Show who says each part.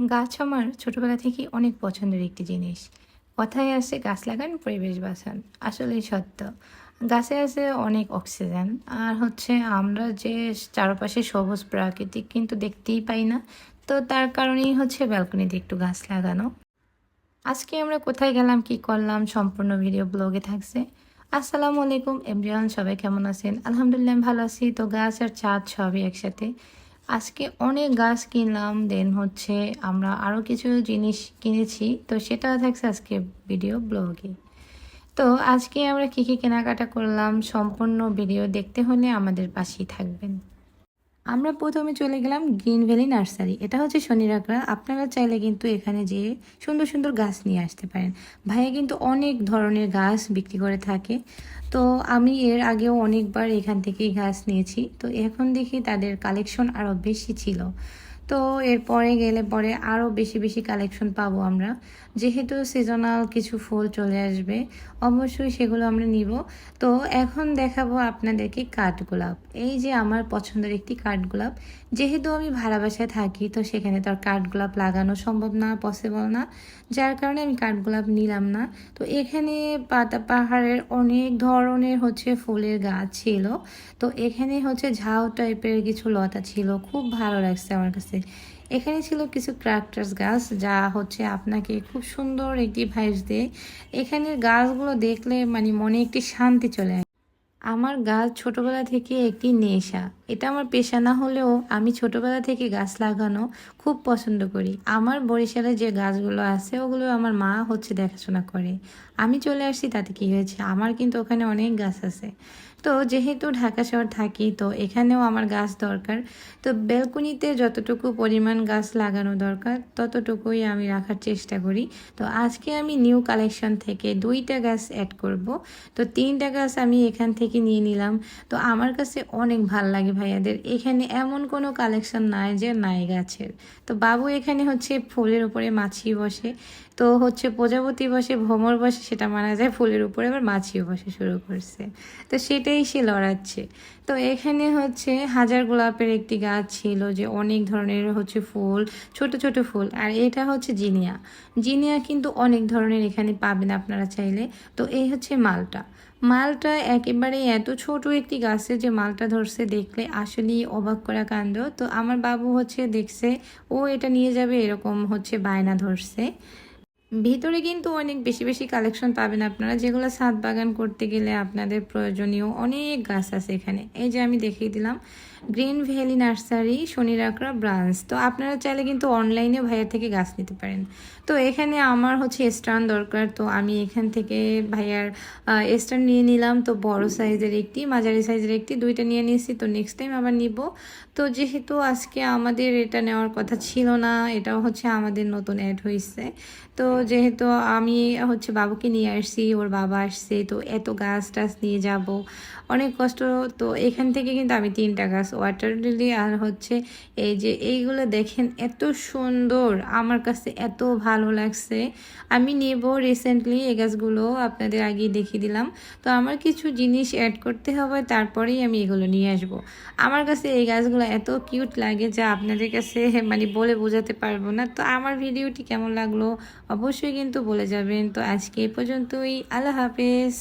Speaker 1: গাছ আমার ছোটবেলা থেকেই অনেক পছন্দের একটি জিনিস। কথায় আছে গাছ লাগান পরিবেশ বাঁচান। আসলেই সত্য। গাছে আছে অনেক অক্সিজেন। আর হচ্ছে আমরা যে চারপাশে সবুজ প্রাকৃতিক কিন্তু দেখতেই পাই না। তো তার কারণেই হচ্ছে ব্যালকনিতে একটু গাছ লাগানো। আজকে আমরা কোথায় গেলাম কি করলাম সম্পূর্ণ ভিডিও ব্লগে থাকছে। আসসালামু আলাইকুম এভরিওয়ান, সবাই কেমন আছেন? আলহামদুলিল্লাহ আমি ভালো আছি। তো গাছ আর চাঁদ সবই একসাথে। আজকে অনেক গাছ কিনলাম, দেন হচ্ছে আমরা আরও কিছু জিনিস কিনেছি, তো সেটাও থাকছে আজকে ভিডিও ব্লগে। তো আজকে আমরা কী কী কেনাকাটা করলাম সম্পূর্ণ ভিডিও দেখতে হলে আমাদের পাশেই থাকবেন। আমরা প্রথমে চলে গেলাম গ্রিন ভ্যালি নার্সারি। এটা হচ্ছে শনিরাকড়া। আপনারা চাইলে কিন্তু এখানে যেয়ে সুন্দর সুন্দর গাছ নিয়ে আসতে পারেন। ভাইয়া কিন্তু অনেক ধরনের গাছ বিক্রি করে থাকে। তো আমি এর আগেও অনেকবার এখান থেকেই গাছ নিয়েছি। তো এখন দেখি তাদের কালেকশন আরও বেশি ছিল। তো এরপরে গেলে পরে আরও বেশি বেশি কালেকশন পাবো আমরা। যেহেতু সিজনাল কিছু ফুল চলে আসবে, অবশ্যই সেগুলো আমরা নিব। তো এখন দেখাবো আপনাদেরকে কাঠগোলাপ। এই যে আমার পছন্দের একটি কাঠগোলাপ। যেহেতু আমি ভাড়া বাসায় থাকি, তো সেখানে তো আর কাঠগোলাপ লাগানো সম্ভব না, পসিবল না। যার কারণে আমি কাঠগোলাপ নিলাম না। তো এখানে পাহাড়ের অনেক ধরনের হচ্ছে ফুলের গাছ ছিল। তো এখানে হচ্ছে ঝাউ টাইপের কিছু লতা ছিল, খুব ভালো লাগছে আমার কাছে। এখানে ছিল কিছু ক্র্যাকটাস গাছ, যা হচ্ছে আপনাকে খুব সুন্দর একটি ভাইবস দেয়। এখানের গাছগুলো দেখলে মানে মনে একটি শান্তি চলে আসে। আমার গাছ ছোটবেলা থেকে একটি নেশা। এটা আমার পেশা না হলেও আমি ছোটবেলা থেকে গাছ লাগানো খুব পছন্দ করি। আমার বরিশালে যে গাছগুলো আছে ওগুলো আমার মা হচ্ছে দেখাশোনা করে। আমি চলে আসছি তাতে কি হয়েছে, আমার কিন্তু ওখানে অনেক গাছ আছে। তো যেহেতু ঢাকা শহর থাকি, তো এখানেও আমার গাছ দরকার। তো ব্যালকনিতে যতটুকু পরিমাণ গাছ লাগানো দরকার ততটুকুই আমি রাখার চেষ্টা করি। তো আজকে আমি নিউ কালেকশন থেকে 2টা গাছ অ্যাড করব। তো 3টা গাছ আমি এখান থেকে নিয়ে নিলাম। তো আমার কাছে অনেক ভাল লাগে ভাইয়াদের এখানে এমন কোনো কালেকশন নাই যে নাই গাছের। তো বাবু এখানে হচ্ছে ফুলের উপরে মাছি বসে। তো হচ্ছে প্রজাপতি বসে, ভ্রমর বসে, সেটা মানা যায়। ফুলের উপরে আবার মাছিও বসে শুরু করছে। তো সেটাই সে লড়াচ্ছে। তো এখানে হচ্ছে হাজার গোলাপের একটি গাছ ছিল, যে অনেক ধরনের হচ্ছে ফুল, ছোট ছোট ফুল। আর এটা হচ্ছে জিনিয়া। জিনিয়া কিন্তু অনেক ধরনের এখানে পাবেন আপনারা চাইলে। তো এই হচ্ছে মালটা। মালটা একেবারে এত ছোট একটি গাছে যে মালটা ধরছে, দেখলে আসলেই অবাক করা কাণ্ড। তো আমার বাবু হচ্ছে দেখছে ও এটা নিয়ে যাবে, এরকম হচ্ছে বায়না ধরছে। ভিতরে কিন্তু অনেক বেশি বেশি কালেকশন পাবেন আপনারা, যেগুলো ছাদ বাগান করতে গেলে আপনাদের প্রয়োজনীয় অনেক গাছ আছে এখানে। এই যে আমি দেখিয়ে দিলাম green valley nursery Shonirakhra branch. তো আপনারা চাইলে কিন্তু অনলাইনে ভাইয়ার থেকে গাছ নিতে পারেন। তো এখানে আমার হচ্ছে স্ট্যান্ড দরকার, তো আমি এখান থেকে ভাইয়ার স্ট্যান্ড নিয়ে নিলাম। তো বড় সাইজের একটি, মাঝারি সাইজের একটি, 2টা নিয়ে নিয়েছি। তো নেক্সট টাইম আবার নিব। তো যেহেতু আজকে আমাদের এটা নেওয়ার কথা ছিল না, এটাও হচ্ছে আমাদের নতুন অ্যাড হয়েছে। তো যেহেতু আমি হচ্ছে বাবুকে নিয়ে আসছি, ওর বাবা আসছে, তো এত গাছ টাছ নিয়ে যাব অনেক কষ্ট। তো এখান থেকে কিন্তু আমি 3টা গাছ, ওয়াটার লিলি আর হচ্ছে এই যে এইগুলো দেখেন এত সুন্দর, আমার কাছে এত ভালো লাগছে। আমি নেব রিসেন্টলি এই গাছগুলো, আপনাদের আগেই দেখিয়ে দিলাম। তো আমার কিছু জিনিস অ্যাড করতে হবে, তারপরেই আমি এগুলো নিয়ে আসব। আমার কাছে এই গাছগুলো এত কিউট লাগে যা আপনাদের কাছে মানে বলে বোঝাতে পারবো না। তো আমার ভিডিওটি কেমন লাগলো অবশ্যই কিন্তু বলে যাবেন। তো আজকে এই পর্যন্তই, আল্লাহ হাফেজ।